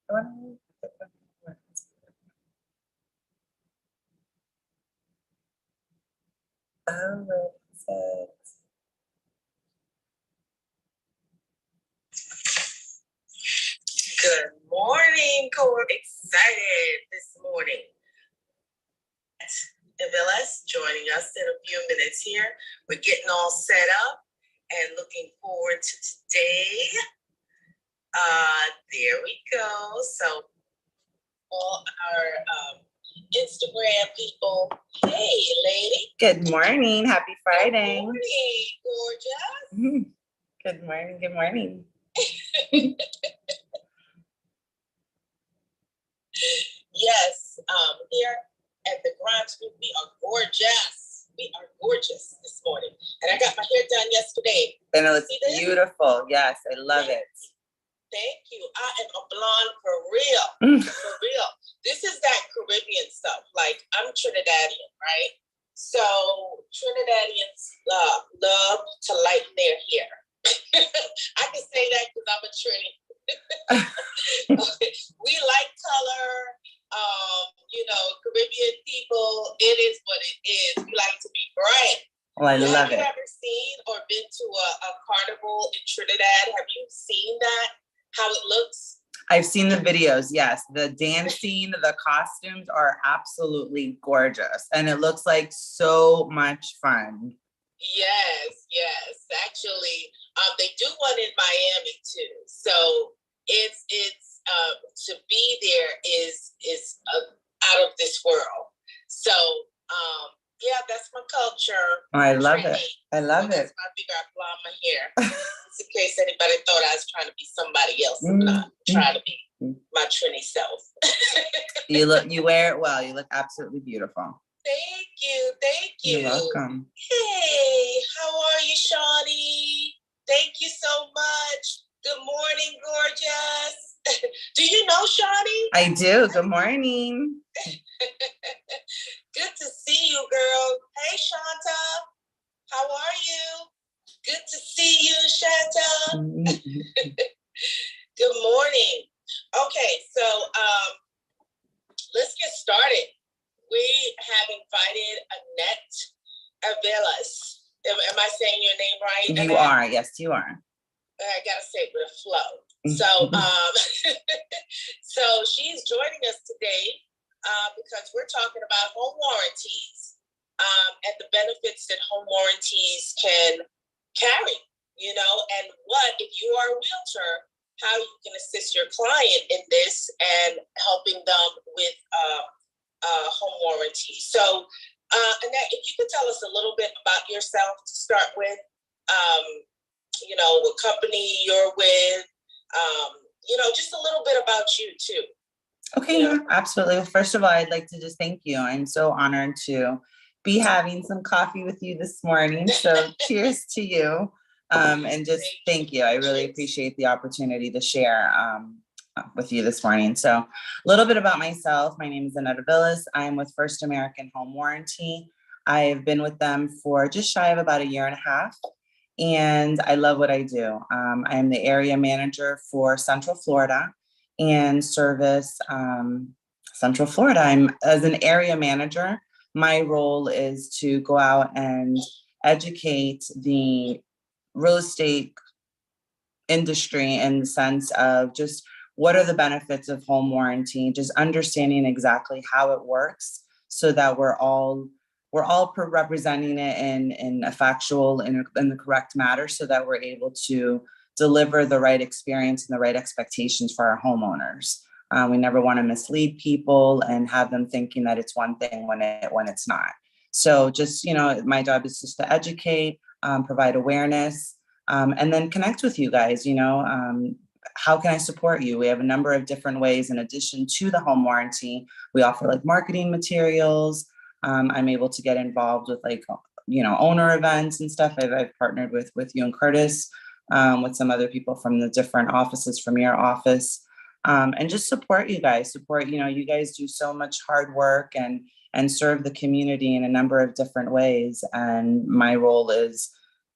Good morning, Core. Excited this morning. Villas joining us in a few minutes here. We're getting all set up and looking forward to today. There we go. So all our Instagram people, hey, lady. Good morning. Happy Friday. Good morning, gorgeous. Good morning. Good morning. Yes, here at the Grimes Group, we are gorgeous. We are gorgeous this morning. And I got my hair done yesterday. And it looks beautiful. Yes, I love it. Thank you. I am a blonde for real. For real. This is that Caribbean stuff. Like, I'm Trinidadian, right? So Trinidadians love to lighten their hair. I can say that because I'm a Trini. We like color. Caribbean people, it is what it is. We like to be bright. Oh, I love it. Have you ever seen or been to a carnival in Trinidad? Have you seen that? How it looks? I've seen the videos. Yes. The dancing, the costumes are absolutely gorgeous. And it looks like so much fun. Yes. Actually, they do one in Miami too. So it's to be there is out of this world. So yeah, that's my culture. Oh, I love it. I love it. That's my big blonde my hair. Just in case anybody thought I was trying to be somebody else. I'm not trying to be my Trini self. You wear it well. You look absolutely beautiful. Thank you. You're welcome. Hey, how are you, Shawnee? Thank you so much. Good morning, gorgeous. Do you know Shawnee? I do. Good morning. Good to see you, girl. Hey, Shanta. How are you? Good to see you, Shanta. Good morning. Okay, so let's get started. We have invited Annette Avelas. Am I saying your name right? You Annette? are. Yes, you are. I gotta say it with a flow. So, so she's joining us today because we're talking about home warranties and the benefits that home warranties can carry. And what if you are a realtor, how you can assist your client in this and helping them with home warranty. So, Annette, if you could tell us a little bit about yourself to start with, what company you're with, just a little bit about you too. Okay, yeah, absolutely. Well, first of all, I'd like to just thank you. I'm so honored to be having some coffee with you this morning. So cheers to you. And just thank you. I really appreciate the opportunity to share with you this morning. So a little bit about myself. My name is Annette Villas. I'm with First American Home Warranty. I've been with them for just shy of about 1.5 years. And I love what I do. I am the area manager for Central Florida and service Central Florida. I'm as an area manager. My role is to go out and educate the real estate industry in the sense of just what are the benefits of home warranty, just understanding exactly how it works so that we're all representing it in a factual in the correct matter so that we're able to deliver the right experience and the right expectations for our homeowners. We never want to mislead people and have them thinking that it's one thing when it's not. So just, my job is just to educate, provide awareness, and then connect with you guys. How can I support you? We have a number of different ways in addition to the home warranty. We offer like marketing materials. I'm able to get involved with owner events and stuff. I've partnered with you and Curtis, with some other people from the different offices from your office, and just support you guys. You guys do so much hard work and serve the community in a number of different ways. And my role is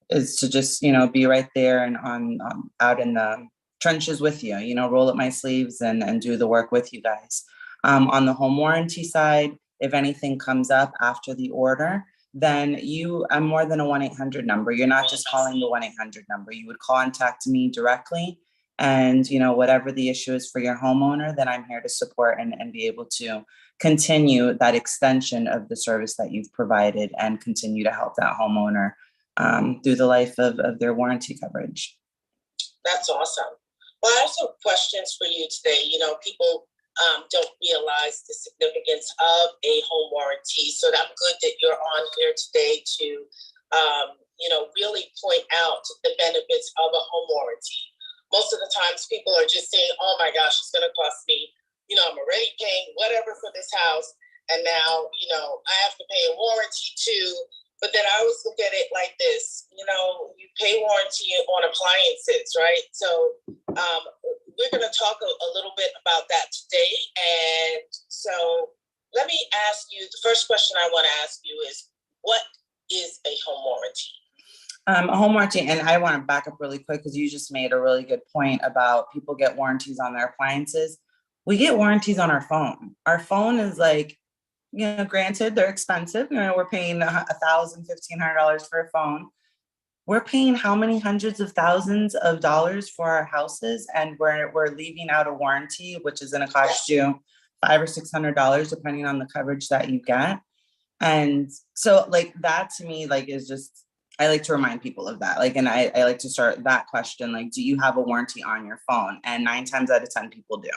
to just, be right there and out in the trenches with you, roll up my sleeves and do the work with you guys. On the home warranty side, if anything comes up after the order, then I'm more than a 1-800 number. You're not just calling the 1-800 number. You would contact me directly. And, whatever the issue is for your homeowner, then I'm here to support and be able to continue that extension of the service that you've provided and continue to help that homeowner through the life of their warranty coverage. That's awesome. Well, I have some questions for you today. People don't realize the significance of a home warranty. So I'm good that you're on here today to, really point out the benefits of a home warranty. Most of the times people are just saying, oh my gosh, it's going to cost me, I'm already paying whatever for this house. And now, I have to pay a warranty too. But then I always look at it like this, you pay warranty on appliances, right? So we're going to talk a little bit about that today. And so let me ask you, the first question I want to ask you is, what is a home warranty? A home warranty, and I want to back up really quick because you just made a really good point about people get warranties on their appliances. We get warranties on our phone. Our phone is like, granted, they're expensive. We're paying $1,000, $1,500 for a phone. We're paying how many hundreds of thousands of dollars for our houses, and we're leaving out a warranty, which is going to cost you $500 or $600 depending on the coverage that you get. And so, like, that to me, like, is just, I like to remind people of that. Like, and I like to start that question, like, do you have a warranty on your phone? And 9 times out of 10 people do.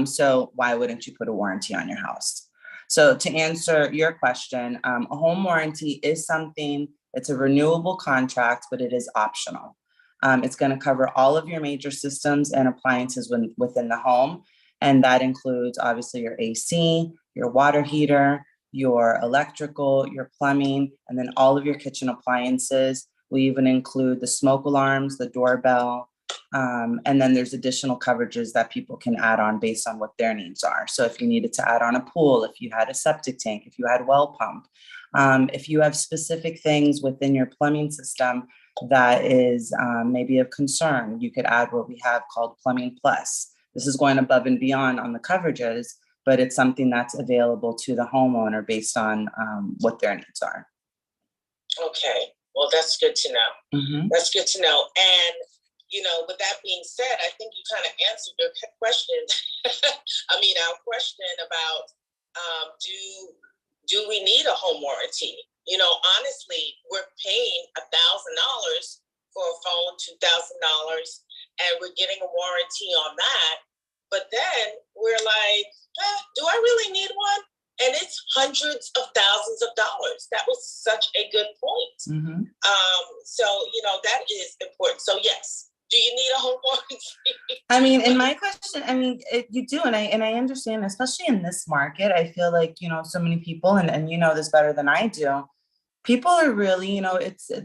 So why wouldn't you put a warranty on your house? So to answer your question, a home warranty is something, it's a renewable contract, but it is optional. It's going to cover all of your major systems and appliances within the home. And that includes obviously your AC, your water heater, your electrical, your plumbing, and then all of your kitchen appliances. We even include the smoke alarms, the doorbell, and then there's additional coverages that people can add on based on what their needs are. So if you needed to add on a pool, if you had a septic tank, if you had well pump, if you have specific things within your plumbing system that is maybe of concern, you could add what we have called Plumbing Plus. This is going above and beyond on the coverages, but it's something that's available to the homeowner based on what their needs are. Okay, well, that's good to know. Mm-hmm. That's good to know. And, with that being said, I think you kind of answered your question. Our question about do we need a home warranty? Honestly, we're paying $1,000 for a phone, $2,000, and we're getting a warranty on that. But then we're like, do I really need one? And it's hundreds of thousands of dollars. That was such a good point. Mm-hmm. So, that is important. So yes, do you need a home warranty? In my question, you do. And I understand, especially in this market, I feel like, so many people, and you know this better than I do, people are really,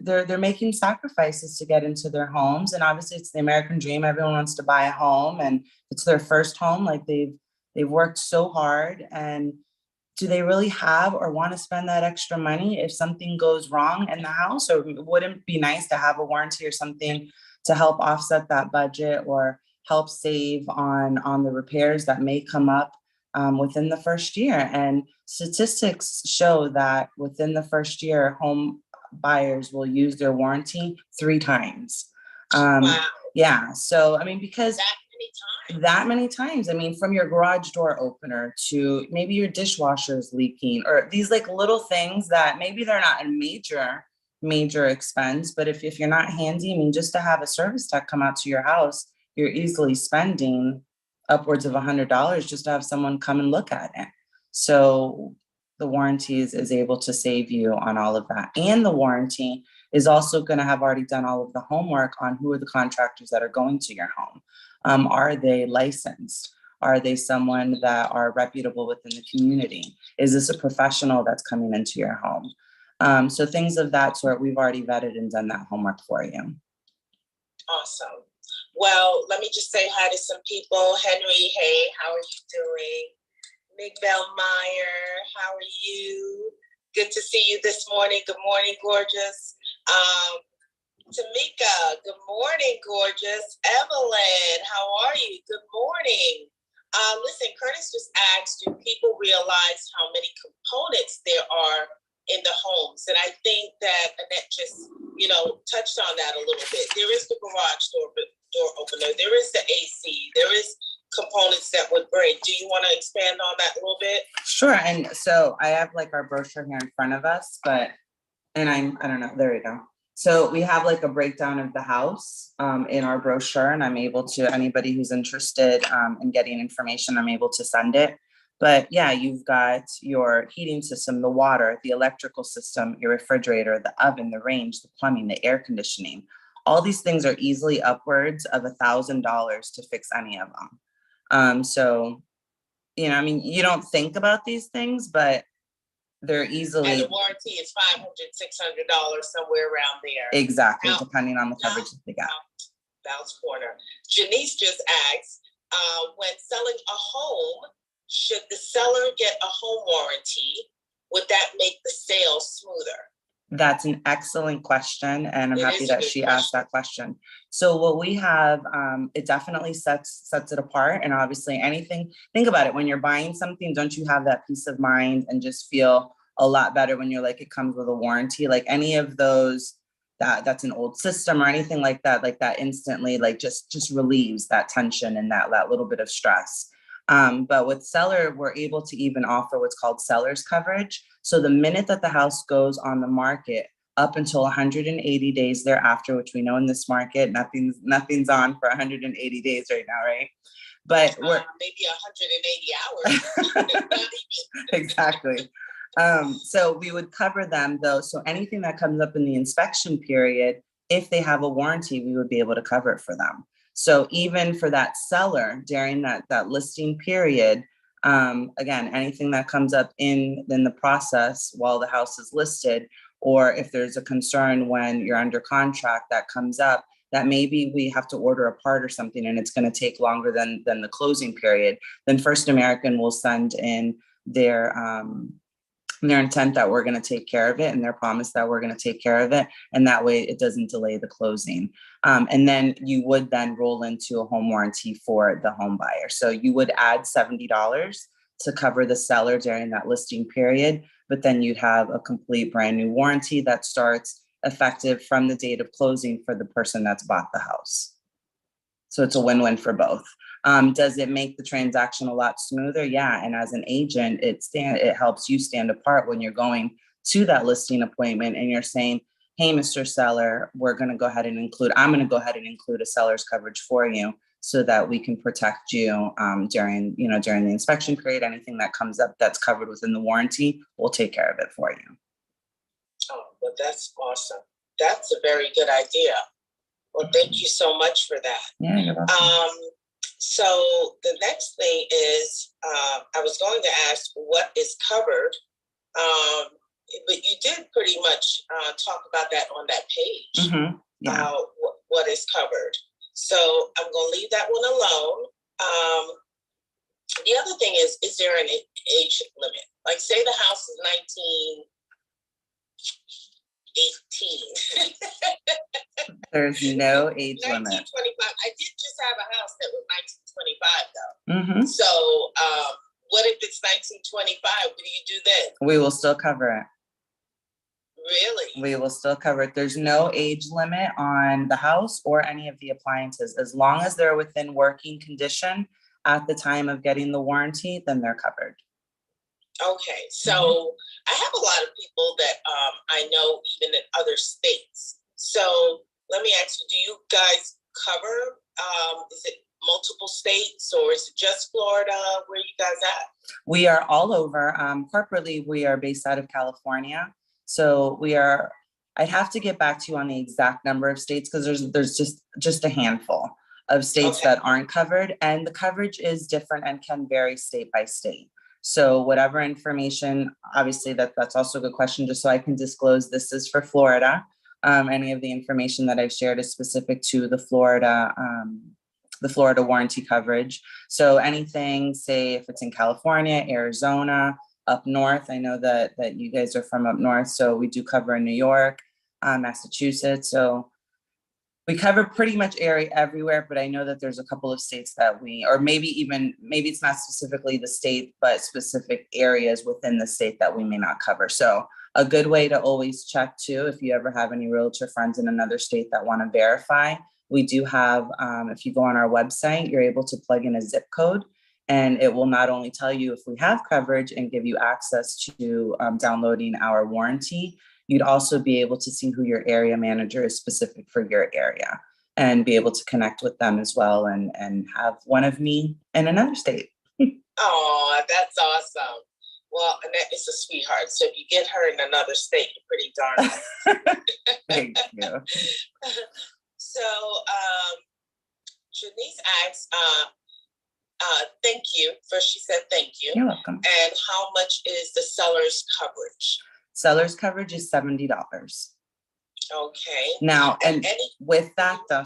they're making sacrifices to get into their homes. And obviously it's the American dream. Everyone wants to buy a home and it's their first home. Like they've worked so hard, and do they really have or want to spend that extra money if something goes wrong in the house? Or wouldn't it be nice to have a warranty or something to help offset that budget or help save on the repairs that may come up within the first year? And statistics show that within the first year, home buyers will use their warranty 3 times. Wow. Yeah. So, because that many times, from your garage door opener to maybe your dishwasher is leaking, or these like little things that maybe they're not a major expense, but if you're not handy, just to have a service tech come out to your house, you're easily spending upwards of $100 just to have someone come and look at it. So the warranty is able to save you on all of that. And the warranty is also going to have already done all of the homework on who are the contractors that are going to your home. Are they licensed? Are they someone that are reputable within the community? Is this a professional that's coming into your home? So things of that sort, we've already vetted and done that homework for you. Awesome. Well, let me just say hi to some people. Henry, hey, how are you doing? Miguel Meyer, how are you? Good to see you this morning. Good morning, gorgeous. Tamika, good morning, gorgeous. Evelyn, how are you? Good morning. Listen, Curtis just asked, do people realize how many components there are in the homes? And I think that Annette just, touched on that a little bit. There is the garage door opener. There is the AC. There is components that would break. Do you want to expand on that a little bit? Sure. And so I have like our brochure here in front of us, I don't know, there we go. So we have like a breakdown of the house in our brochure, and I'm able to, anybody who's interested in getting information, I'm able to send it. But yeah, you've got your heating system, the water, the electrical system, your refrigerator, the oven, the range, the plumbing, the air conditioning. All these things are easily upwards of $1,000 to fix any of them. So, you don't think about these things, but they're easily. And the warranty is $500, $600, somewhere around there. Exactly, depending on the coverage that they got. Bounce corner. Janice just asked, when selling a home, should the seller get a home warranty? Would that make the sale smoother? That's an excellent question, and I'm happy that she asked that question. So what we have, it definitely sets it apart. And obviously anything, think about it, when you're buying something, don't you have that peace of mind and just feel a lot better when you're like, it comes with a warranty? Like any of those, that's an old system or anything like that instantly like just relieves that tension and that little bit of stress. But with seller, we're able to even offer what's called seller's coverage. So the minute that the house goes on the market up until 180 days thereafter, which we know in this market, nothing's on for 180 days right now, right? But we're maybe 180 hours. Exactly. So we would cover them though. So anything that comes up in the inspection period, if they have a warranty, we would be able to cover it for them. So even for that seller during that listing period, again, anything that comes up in the process while the house is listed, or if there's a concern when you're under contract that comes up, that maybe we have to order a part or something and it's going to take longer than the closing period, then First American will send in their intent that we're going to take care of it and their promise that we're going to take care of it. And that way it doesn't delay the closing. And then you would then roll into a home warranty for the home buyer. So you would add $70 to cover the seller during that listing period, but then you'd have a complete brand new warranty that starts effective from the date of closing for the person that's bought the house. So it's a win-win for both. Does it make the transaction a lot smoother? Yeah. And as an agent, it helps you stand apart when you're going to that listing appointment and you're saying, hey, Mr. Seller, I'm going to go ahead and include a seller's coverage for you so that we can protect you during the inspection period. Anything that comes up that's covered within the warranty, we'll take care of it for you. Oh, well, that's awesome. That's a very good idea. Well, thank you so much for that. Yeah, you're welcome. So the next thing is, I was going to ask what is covered, but you did pretty much talk about that on that page. Mm-hmm. Yeah. What is covered. So I'm going to leave that one alone. The other thing is there an age limit? Like say the house is 1918. There's no age limit. 1925. I did just have a house that was 1925 though. Mm-hmm. So what if it's 1925? What do you do then? We will still cover it. Really? We will still cover it. There's no age limit on the house or any of the appliances. As long as they're within working condition at the time of getting the warranty, then they're covered. Okay. So I have a lot of people that I know even in other states. So let me ask you, do you guys cover, is it multiple states or is it just Florida? Where are you guys at? We are all over. Corporately, we are based out of California. So I'd have to get back to you on the exact number of states because there's just a handful of states that aren't covered, and the coverage is different and can vary state by state. So whatever information, obviously that's also a good question, just so I can disclose this is for Florida. Any of the information that I've shared is specific to the Florida warranty coverage. So anything, say if it's in California, Arizona, up north, I know that you guys are from up north, so we do cover in New York, Massachusetts. So We cover pretty much area everywhere, but I know that there's a couple of states that or maybe it's not specifically the state, but specific areas within the state that we may not cover. So a good way to always check too, if you ever have any realtor friends in another state that want to verify, we do have, if you go on our website, you're able to plug in a zip code, and it will not only tell you if we have coverage and give you access to downloading our warranty. You'd also be able to see who your area manager is specific for your area and be able to connect with them as well and have one of me in another state. Oh, that's awesome. Well, Annette is a sweetheart. So if you get her in another state, you're pretty darn. Thank you. So Janice asks, thank you. First, she said thank you. You're welcome. And how much is the seller's coverage? Seller's coverage is $70. Okay. Now, and with that though,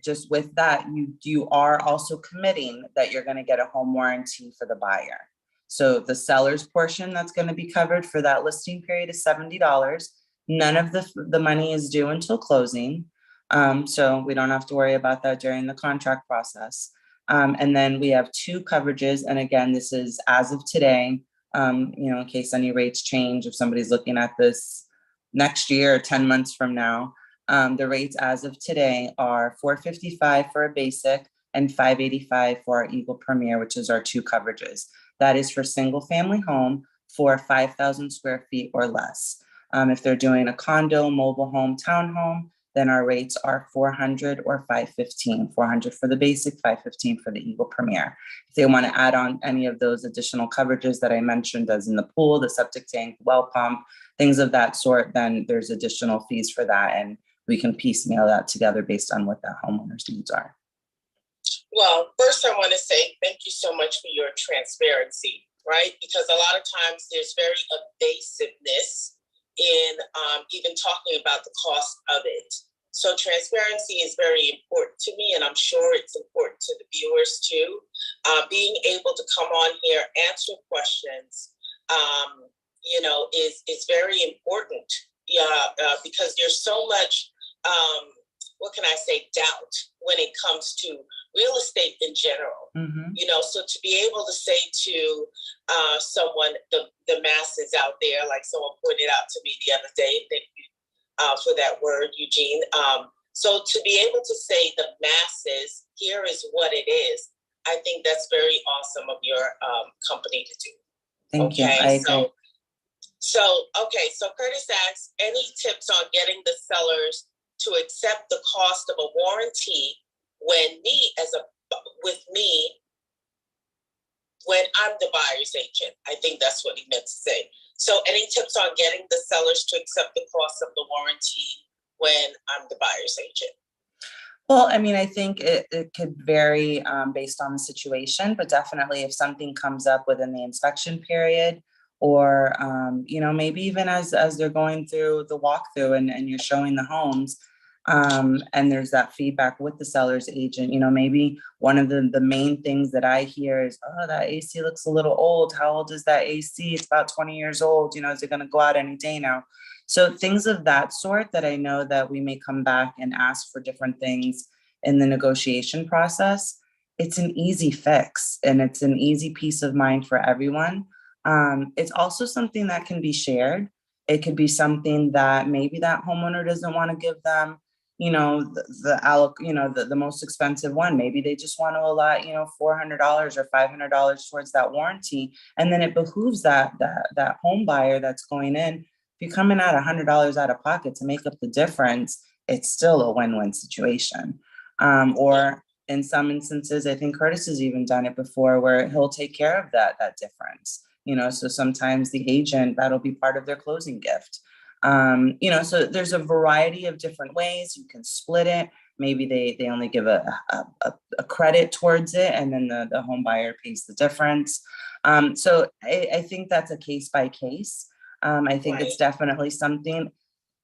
just with that, you are also committing that you're going to get a home warranty for the buyer. So the seller's portion that's going to be covered for that listing period is $70. None of the money is due until closing. So we don't have to worry about that during the contract process. And then we have 2 coverages. And again, this is as of today. In case any rates change, if somebody's looking at this next year or 10 months from now, the rates as of today are $455 for a basic and $585 for our Eagle Premier, which is our 2 coverages. That is for single family home for 5,000 square feet or less. If they're doing a condo, mobile home, townhome, then our rates are $400 or $515. $400 for the basic, $515 for the Eagle Premier. If they want to add on any of those additional coverages that I mentioned, as in the pool, the septic tank, well pump, things of that sort, then there's additional fees for that, and we can piecemeal that together based on what that homeowner's needs are. Well, first I want to say thank you so much for your transparency, right? Because a lot of times there's very evasiveness in even talking about the cost of it. So transparency is very important to me, and I'm sure it's important to the viewers too. Being able to come on here, answer questions, is very important. Because there's so much, what can I say, doubt when it comes to real estate in general. Mm-hmm. So to be able to say to someone, the masses out there, like someone pointed out to me the other day, thank you for that word, Eugene. So to be able to say the masses, here is what it is, I think that's very awesome of your company to do. Thank you. I agree. So Curtis asks, any tips on getting the sellers to accept the cost of a warranty when I'm the buyer's agent? I think that's what he meant to say. So any tips on getting the sellers to accept the cost of the warranty when I'm the buyer's agent? Well, I mean, I think it could vary based on the situation, but definitely if something comes up within the inspection period, or, maybe even as they're going through the walkthrough and you're showing the homes, and there's that feedback with the seller's agent, maybe one of the main things that I hear is, oh, that AC looks a little old. How old is that AC? It's about 20 years old. Is it going to go out any day now? So things of that sort that I know that we may come back and ask for different things in the negotiation process. It's an easy fix, and it's an easy peace of mind for everyone. It's also something that can be shared. It could be something that maybe that homeowner doesn't want to give them, the most expensive one. Maybe they just want to allot, $400 or $500 towards that warranty. And then it behooves that home buyer that's going in, if you're coming out $100 out of pocket to make up the difference, it's still a win-win situation. Or in some instances, I think Curtis has even done it before, where he'll take care of that difference. So sometimes the agent, that'll be part of their closing gift. So there's a variety of different ways you can split it. Maybe they only give a credit towards it, and then the home buyer pays the difference. So I think that's a case by case. I think It's definitely something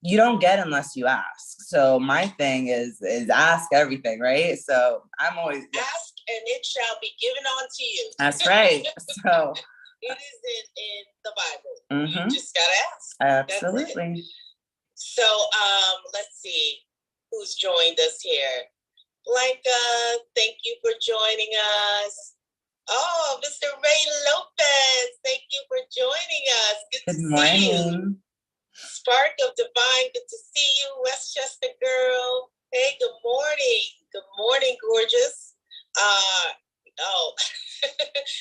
you don't get unless you ask. So my thing is ask everything, right? So I'm always ask, and it shall be given unto you. That's right. So it is in the Bible. Mm-hmm. You just gotta ask. Absolutely. So let's see. who's joined us here. Blanca, thank you for joining us. Oh, Mr. Ray Lopez, thank you for joining us. Good to see you. Spark of Divine, good to see you. Westchester girl. Hey, good morning. Good morning, gorgeous.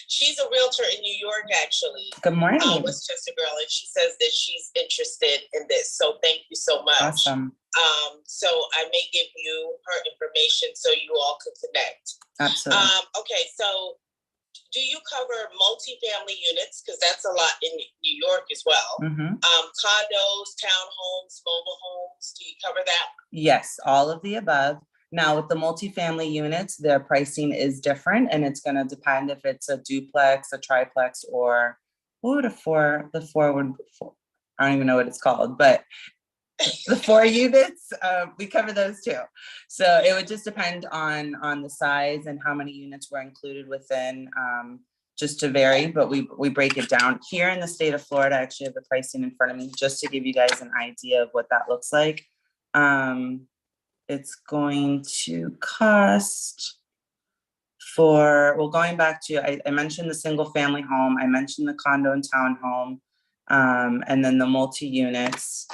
She's a realtor in New York, actually. Good morning. Westchester girl, and she says that she's interested in this. So thank you so much. Awesome. So I may give you her information so you all could connect. Absolutely. Okay, so do you cover multifamily units? Because that's a lot in New York as well. Mm-hmm. Condos, townhomes, mobile homes. Do you cover that? Yes, all of the above. Now, with the multifamily units, their pricing is different, and it's going to depend if it's a duplex, a triplex, or I don't even know what it's called, but the 4 units, we cover those too. So it would just depend on the size and how many units were included within, just to vary, but we break it down. Here in the state of Florida, I actually have the pricing in front of me just to give you guys an idea of what that looks like. It's going to cost going back to, I mentioned the single family home, I mentioned the condo and townhome, and then the multi-units.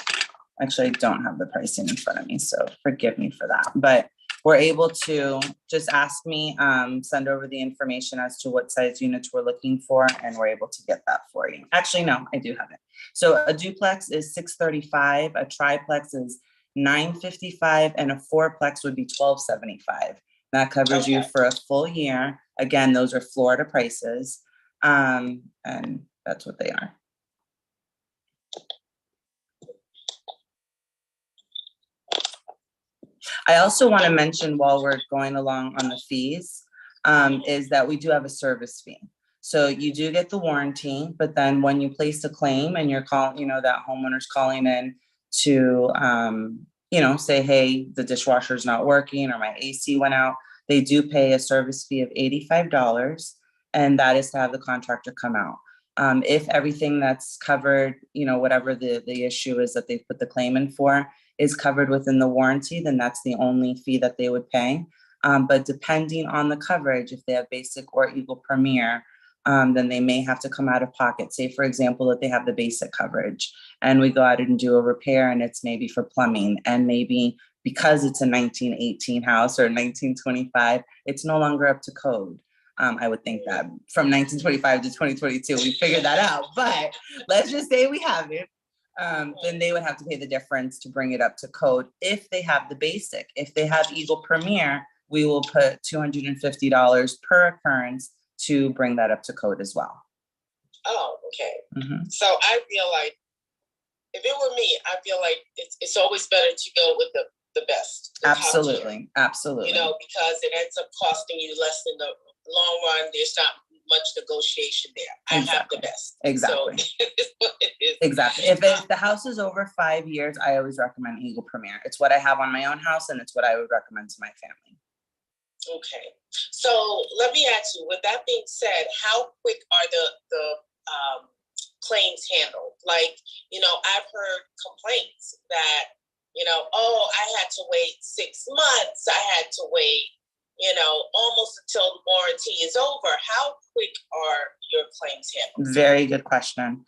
Actually, I don't have the pricing in front of me, so forgive me for that. But we're able to just ask me, send over the information as to what size units we're looking for, and we're able to get that for you. Actually, no, I do have it. So a duplex is $635, a triplex is $955, and a fourplex would be $1,275. That covers you for a full year. Again, those are Florida prices, and that's what they are. I also want to mention, while we're going along on the fees, is that we do have a service fee. So you do get the warranty, but then when you place a claim and you're calling, that homeowner's calling in to, say, hey, the dishwasher's not working or my AC went out, they do pay a service fee of $85, and that is to have the contractor come out. If everything that's covered, whatever the issue is that they put the claim in for, is covered within the warranty, then that's the only fee that they would pay. But depending on the coverage, if they have basic or Eagle Premier, then they may have to come out of pocket. Say, for example, that they have the basic coverage and we go out and do a repair, and it's maybe for plumbing, and maybe because it's a 1918 house or 1925, it's no longer up to code. I would think that from 1925 to 2022, we figured that out. But let's just say we haven't. Then they would have to pay the difference to bring it up to code if they have the basic. If they have Eagle Premier, we will put $250 per occurrence to bring that up to code as well. Oh, okay. Mm-hmm. So I feel like if it were me, I feel like it's always better to go with the best. Absolutely. Absolutely. Because it ends up costing you less in the long run. There's not much negotiation there. Exactly. I have the best. Exactly. So it's what it is. Exactly. If the house is over 5 years, I always recommend Eagle Premier. It's what I have on my own house, and it's what I would recommend to my family. Okay. So let me ask you, with that being said, how quick are the claims handled? Like, I've heard complaints that, I had to wait 6 months. I had to wait, almost until the warranty is over. How quick are your claims handled? Very good question.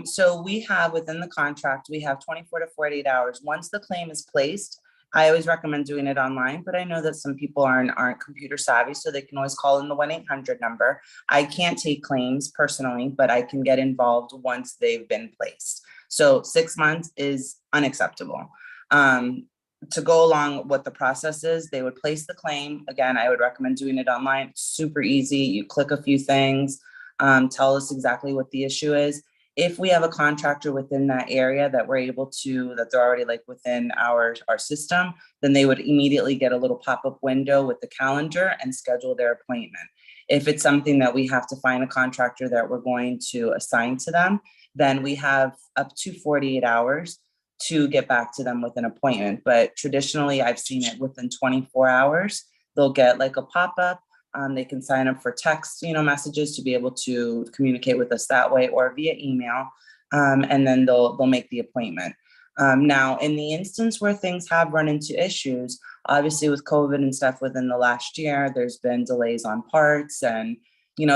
So we have within the contract, we have 24 to 48 hours. Once the claim is placed, I always recommend doing it online, but I know that some people aren't computer savvy, so they can always call in the 1-800 number. I can't take claims personally, but I can get involved once they've been placed. So 6 months is unacceptable. To go along what the process is, they would place the claim. Again, I would recommend doing it online. It's super easy. You click a few things, tell us exactly what the issue is. If we have a contractor within that area that we're able to, that they're already like within our system, then they would immediately get a little pop-up window with the calendar and schedule their appointment. If it's something that we have to find a contractor that we're going to assign to them, then we have up to 48 hours to get back to them with an appointment. But traditionally, I've seen it within 24 hours. They'll get like a pop-up. They can sign up for text, messages to be able to communicate with us that way, or via email, and then they'll make the appointment. Now, in the instance where things have run into issues, obviously with COVID and stuff within the last year, there's been delays on parts and,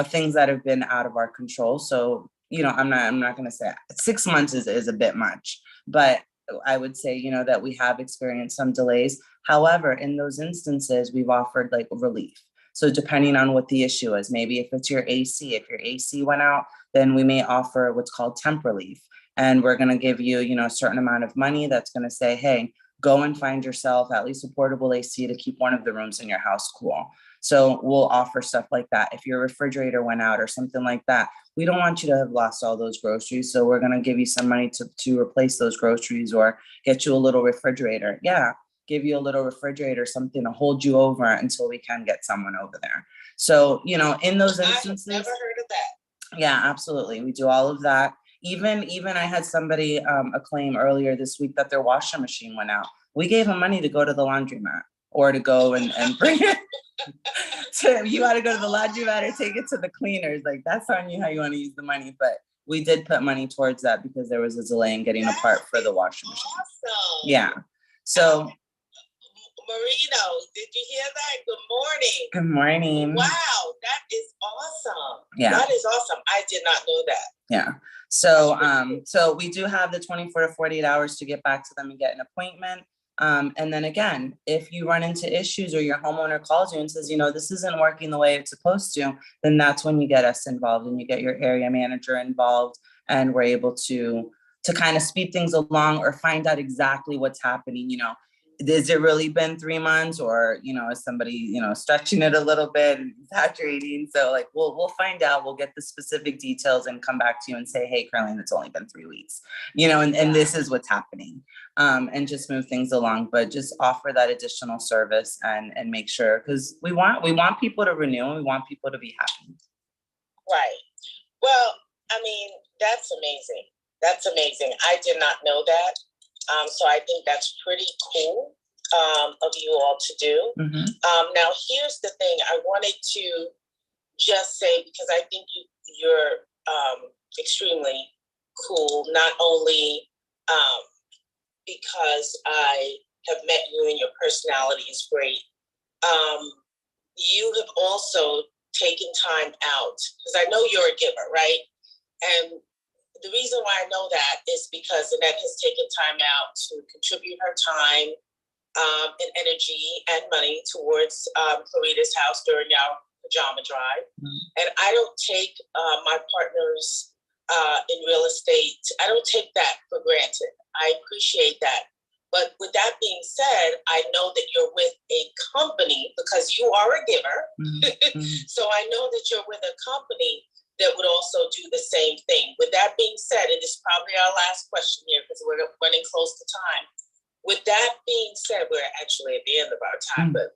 things that have been out of our control. So, I'm not going to say 6 months is a bit much, but I would say, that we have experienced some delays. However, in those instances, we've offered like relief. So depending on what the issue is, maybe if it's your AC, if your AC went out, then we may offer what's called temp relief. And we're going to give you, a certain amount of money that's going to say, hey, go and find yourself at least a portable AC to keep one of the rooms in your house cool. So we'll offer stuff like that. If your refrigerator went out or something like that, we don't want you to have lost all those groceries. So we're going to give you some money to replace those groceries or get you a little refrigerator. Yeah, give you a little refrigerator, something to hold you over until we can get someone over there. So, in those instances. I've never heard of that. Yeah, absolutely. We do all of that. Even I had somebody a claim earlier this week that their washer machine went out. We gave them money to go to the laundromat or to go and bring it. You got to go to the laundromat or take it to the cleaners. Like, that's on you how you want to use the money. But we did put money towards that because there was a delay in getting a part for the washer machine. Awesome. Yeah. So Marino, did you hear that? Good morning. Good morning. Wow, that is awesome. Yeah. That is awesome. I did not know that. Yeah. So we do have the 24 to 48 hours to get back to them and get an appointment. And then again, if you run into issues or your homeowner calls you and says, this isn't working the way it's supposed to, then that's when you get us involved and you get your area manager involved, and we're able to kind of speed things along or find out exactly what's happening. Has it really been 3 months, or, is somebody, stretching it a little bit and exaggerating? So like, we'll find out, we'll get the specific details and come back to you and say, hey, Karlene, it's only been 3 weeks, and this is what's happening, and just move things along, but just offer that additional service and make sure, because we want people to renew and we want people to be happy. Right. Well, I mean, that's amazing. That's amazing. I did not know that. So I think that's pretty cool of you all to do. Mm-hmm. Now, here's the thing I wanted to just say, because I think you're extremely cool, not only because I have met you and your personality is great. You have also taken time out, because I know you're a giver, right? And the reason why I know that is because Annette has taken time out to contribute her time and energy and money towards Clarita's house during our pajama drive. Mm-hmm. And I don't take my partners in real estate, I don't take that for granted. I appreciate that. But with that being said, I know that you're with a company, because you are a giver. Mm-hmm. So I know that you're with a company that would also do the same thing. With that being said, and this is probably our last question here because we're running close to time. With that being said, we're actually at the end of our time, but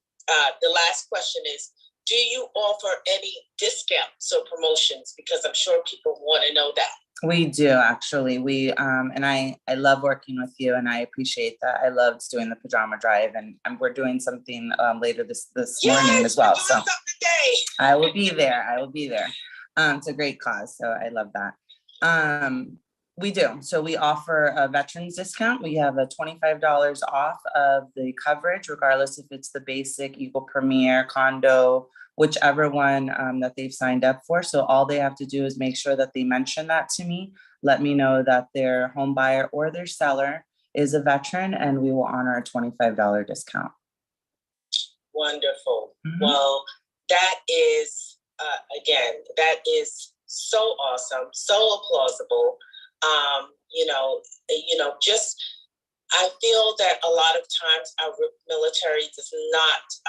the last question is, do you offer any discounts or promotions? Because I'm sure people want to know that. We do, actually. We and I love working with you, and I appreciate that. I loved doing the pajama drive, and we're doing something later this morning as well. So I will be there. It's a great cause, so I love that. We do. So we offer a veterans discount. We have a $25 off of the coverage, regardless if it's the basic, Eagle Premier, condo, whichever one that they've signed up for. So all they have to do is make sure that they mention that to me, let me know that their home buyer or their seller is a veteran, and we will honor a $25 discount. Wonderful. Mm-hmm. Well, that is, again, that is so awesome, so plausible. Just, I feel that a lot of times our military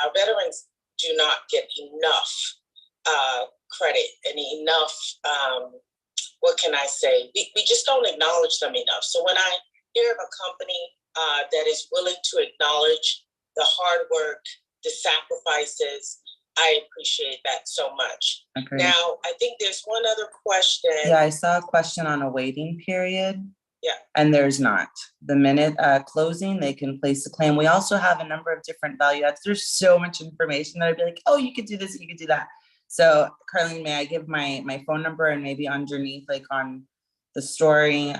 our veterans do not get enough credit and enough, what can I say? We just don't acknowledge them enough. So when I hear of a company that is willing to acknowledge the hard work, the sacrifices, I appreciate that so much. Okay. Now, I think there's one other question. Yeah, I saw a question on a waiting period. Yeah. And there's not. The minute closing, they can place a claim. We also have a number of different value adds. There's so much information that I'd be like, oh, you could do this, you could do that. So, Karlene, may I give my phone number, and maybe underneath, like on the story,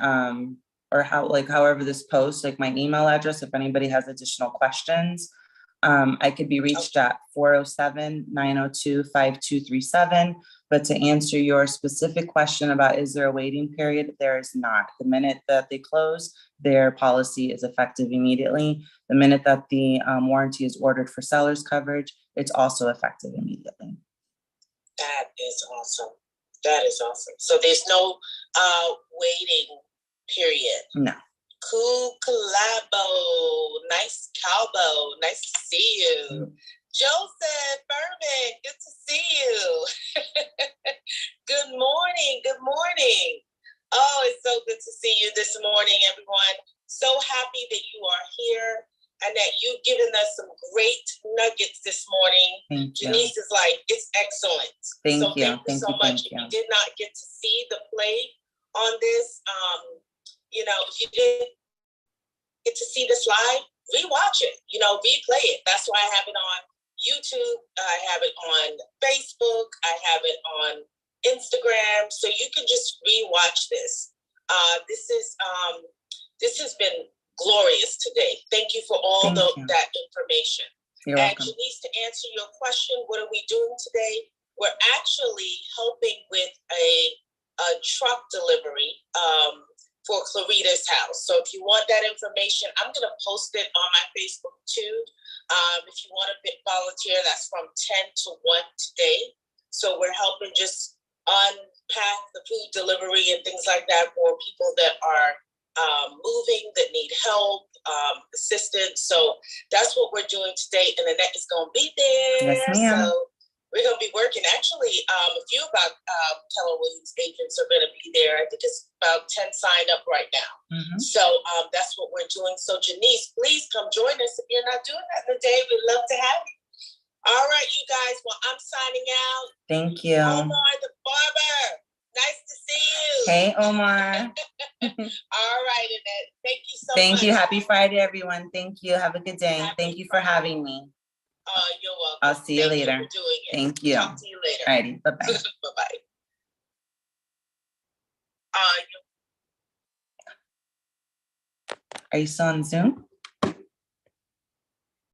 or however this posts, like my email address, if anybody has additional questions. I could be reached at 407-902-5237. But to answer your specific question about is there a waiting period, there is not. The minute that they close, their policy is effective immediately. The minute that the warranty is ordered for seller's coverage, it's also effective immediately. That is awesome. That is awesome. So there's no waiting period. No. Cool collabo. Nice cowbo. Nice to see you. Joseph Furman, good to see you. Good morning. Good morning. Oh, it's so good to see you this morning, everyone. So happy that you are here and that you've given us some great nuggets this morning. Thank you. Janice is like, it's excellent. Thank you. Thank you so much. If you did not get to see the play on this, if you didn't get to see this live, rewatch it, replay it. That's why I have it on YouTube. I have it on Facebook. I have it on Instagram. So you can just rewatch this. This has been glorious today. Thank you for all that information. You're welcome. Janice, to answer your question, what are we doing today? We're actually helping with a truck delivery for Clarita's house. So if you want that information, I'm going to post it on my Facebook too. If you want to volunteer, that's from 10 to 1 today. So we're helping just unpack the food delivery and things like that for people that are moving, that need help, assistance. So that's what we're doing today. And Annette is going to be there. Yes, ma'am. So we're going to be working. Actually, a few of our Keller Williams agents are going to be there. I think it's about 10 signed up right now. Mm-hmm. So that's what we're doing. So Janice, please come join us. If you're not doing that today, we'd love to have you. All right, you guys. Well, I'm signing out. Thank you. Omar the barber. Nice to see you. Hey, Omar. All right, Annette. Thank you so much. Thank you. Happy Friday, everyone. Thank you. Have a good day. Thank you for having me. You're welcome. I'll see you later. Thank you for doing it. Thank you. Talk to you later. All righty. Bye-bye. Bye-bye. Are you still on Zoom?